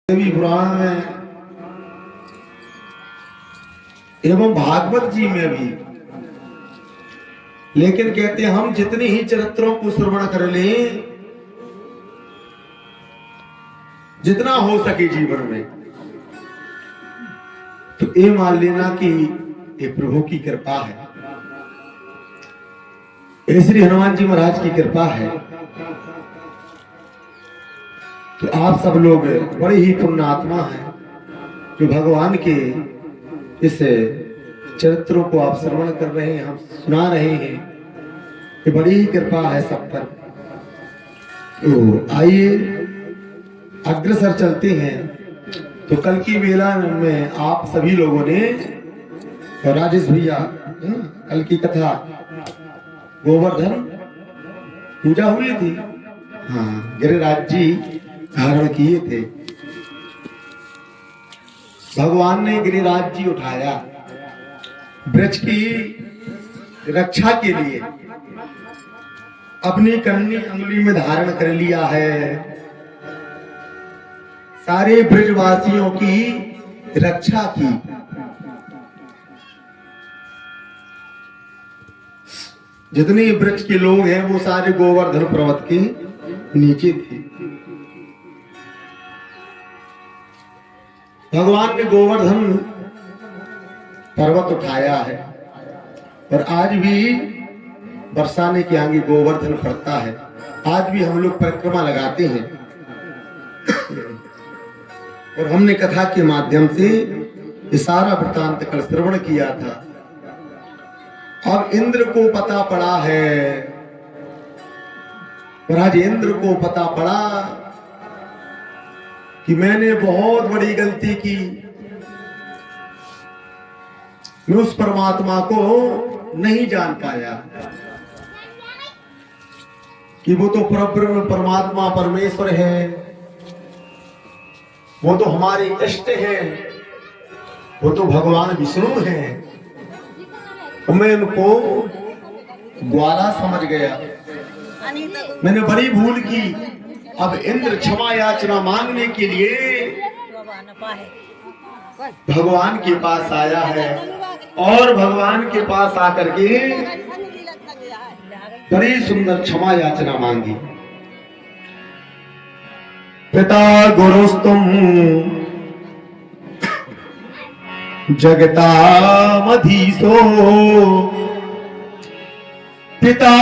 देवी पुराण में एवं भागवत जी में भी, लेकिन कहते हैं हम जितने ही चरित्रों को श्रवण कर ले, जितना हो सके जीवन में, तो ये मान लेना कि ये प्रभु की कृपा है, ये श्री हनुमान जी महाराज की कृपा है। तो आप सब लोग बड़े ही पुण्यात्मा हैं जो भगवान के इस चरित्रों को आप श्रवण कर रहे हैं, हम सुना रहे हैं। ये बड़ी ही कृपा है सब पर। तो आइए अग्रसर चलते हैं। तो कल की वेला में आप सभी लोगों ने, और राजेश भैया, कल की कथा गोवर्धन पूजा हुई थी, हाँ, गिरिराज जी धारण किए थे। भगवान ने गिरिराज जी उठाया, वृक्ष की रक्षा के लिए अपनी कन्नी अंगुली में धारण कर लिया है। सारे ब्रजवासियों की रक्षा की। जितने वृक्ष के लोग हैं वो सारे गोवर्धन पर्वत के नीचे थे। भगवान ने गोवर्धन पर्वत उठाया है, और आज भी बरसाने के आगे गोवर्धन पड़ता है। आज भी हम लोग परिक्रमा लगाते हैं, और हमने कथा के माध्यम से ये सारा वृत्तांत कल श्रवण किया था। अब इंद्र को पता पड़ा है, और आज इंद्र को पता पड़ा कि मैंने बहुत बड़ी गलती की। मैं उस परमात्मा को नहीं जान पाया कि वो तो परब्रह्म परमात्मा परमेश्वर है, वो तो हमारे इष्ट है, वो तो भगवान विष्णु है। मैं उनको ग्वाला समझ गया, मैंने बड़ी भूल की। अब इंद्र क्षमा याचना मांगने के लिए भगवान के पास आया है, और भगवान के पास आकर के बड़ी सुंदर क्षमा याचना मांगी। पिता गुरुस्तुम जगतामधीशो, पिता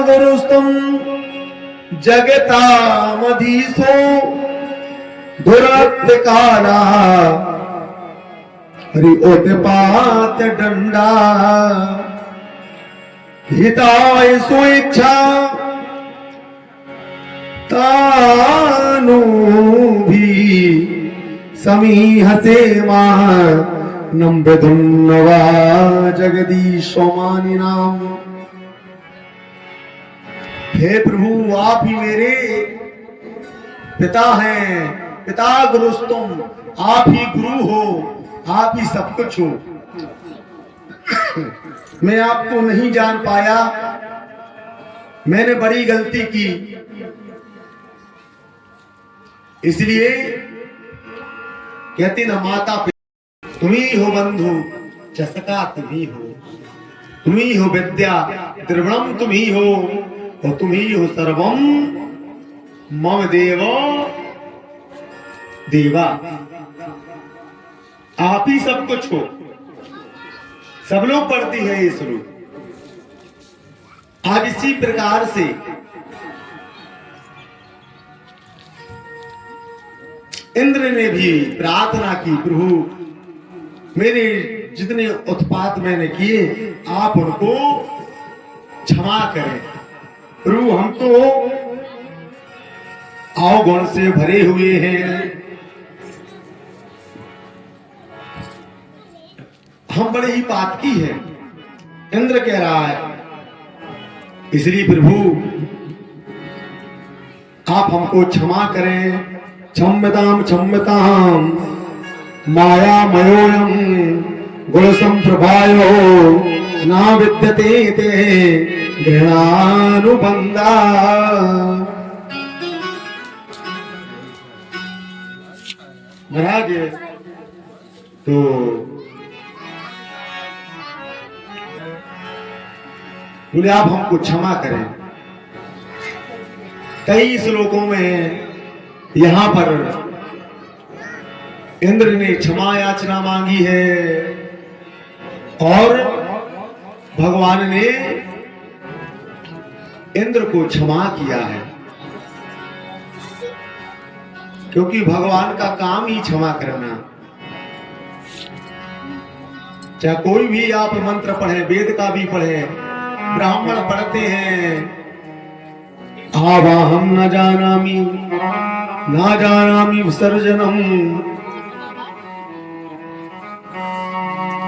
गुरुस्तुम जगतामधीशो, दुरत्य काला हरि उत्पात दंडा, हिताय स्वेच्छा तानु भी समीहसे मां नम्रधुन्नवा जगदीशो मानिनाम। हे प्रभु, आप ही मेरे पिता हैं, पिता गुरुस्तुम, आप ही गुरु हो, आप ही सब कुछ हो। मैं आपको नहीं जान पाया, मैंने बड़ी गलती की, इसलिए कहते ना माता पिता तुम्ही हो, बंधु चसका तुम्ही हो, तुम्ही हो विद्या द्रविणम तुम्ही हो, और तुम्ही हो सर्वम मम देवो देवा। आप ही सब कुछ हो। सब लोग पढ़ते हैं ये श्लोक। आज इसी प्रकार से इंद्र ने भी प्रार्थना की, प्रभु मेरे जितने उत्पात मैंने किए आप उनको क्षमा करें। प्रभु हम तो अवगुण से भरे हुए हैं, हम बड़े ही पातकी हैं, इंद्र कह रहा है। इसलिए प्रभु आप हमको क्षमा करें। क्षम्यताम क्षम्यताम माया मयोयम गुण संप्रभायो ना विद्यते ते घृणानुबंधा। महाराज तो बोले आप हमको क्षमा करें। कई श्लोकों में यहां पर इंद्र ने क्षमा याचना मांगी है और भगवान ने इंद्र को क्षमा किया है, क्योंकि भगवान का काम ही क्षमा करना। चाहे कोई भी आप मंत्र पढ़े, वेद का भी पढ़े, ब्राह्मण पढ़ते हैं आवाहम न जानामि विसर्जनम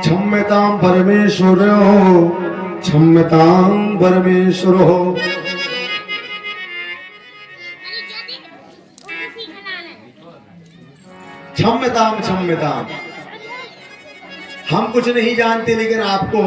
क्षम्यतां परमेश्वरो क्षम्यतां परमेश्वरो। क्षम्यतां हम कुछ नहीं जानते, लेकिन आपको